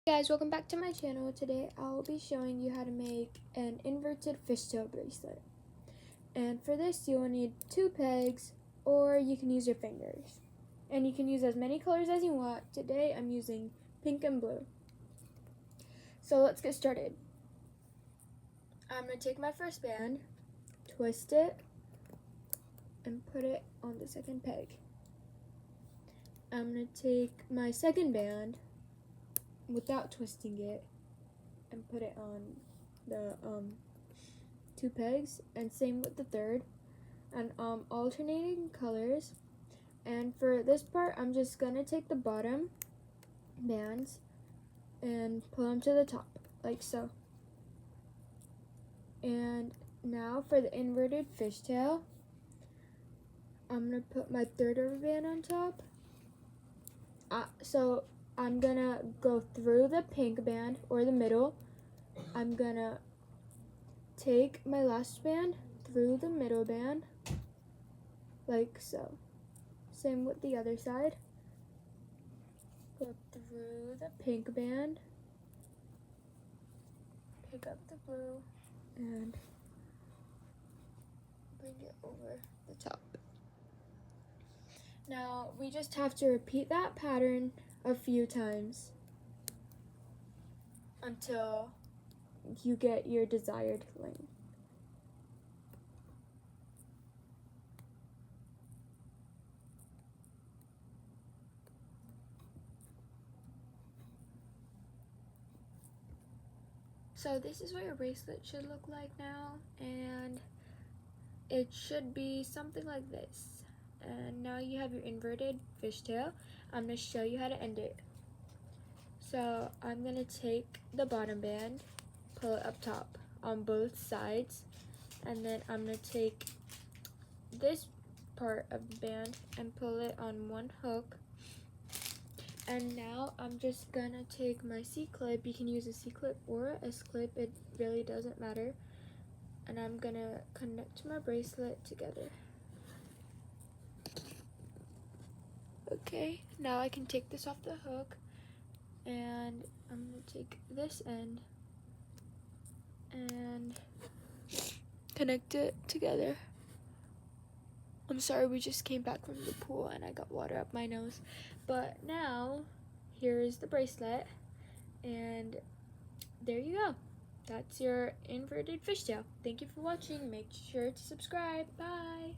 Hey guys, welcome back to my channel. Today I will be showing you how to make an inverted fishtail bracelet. And for this you will need 2 pegs, or you can use your fingers. And you can use as many colors as you want. Today I'm using pink and blue. So let's get started. I'm going to take my first band, twist it, and put it on the second peg. I'm going to take my second band without twisting it and put it on the 2 pegs, and same with the third, and alternating colors. And for this part I'm just gonna take the bottom bands and pull them to the top like so. And now for the inverted fishtail, I'm gonna put my third rubber band on top. So I'm gonna go through the pink band, or the middle. I'm gonna take my last band through the middle band, like so. Same with the other side. Go through the pink band, pick up the blue, and bring it over the top. Now we just have to repeat that pattern a few times until you get your desired length. So this is what your bracelet should look like now, and it should be something like this. And now you have your inverted fishtail. I'm going to show you how to end it. So I'm going to take the bottom band, pull it up top on both sides, and then I'm going to take this part of the band and pull it on one hook. And now I'm just going to take my C-clip. You can use a C-clip or a S-clip, it really doesn't matter. And I'm going to connect my bracelet together. Okay, now I can take this off the hook, and I'm going to take this end and connect it together. I'm sorry, we just came back from the pool and I got water up my nose. But now, here's the bracelet, and there you go. That's your inverted fishtail. Thank you for watching. Make sure to subscribe. Bye.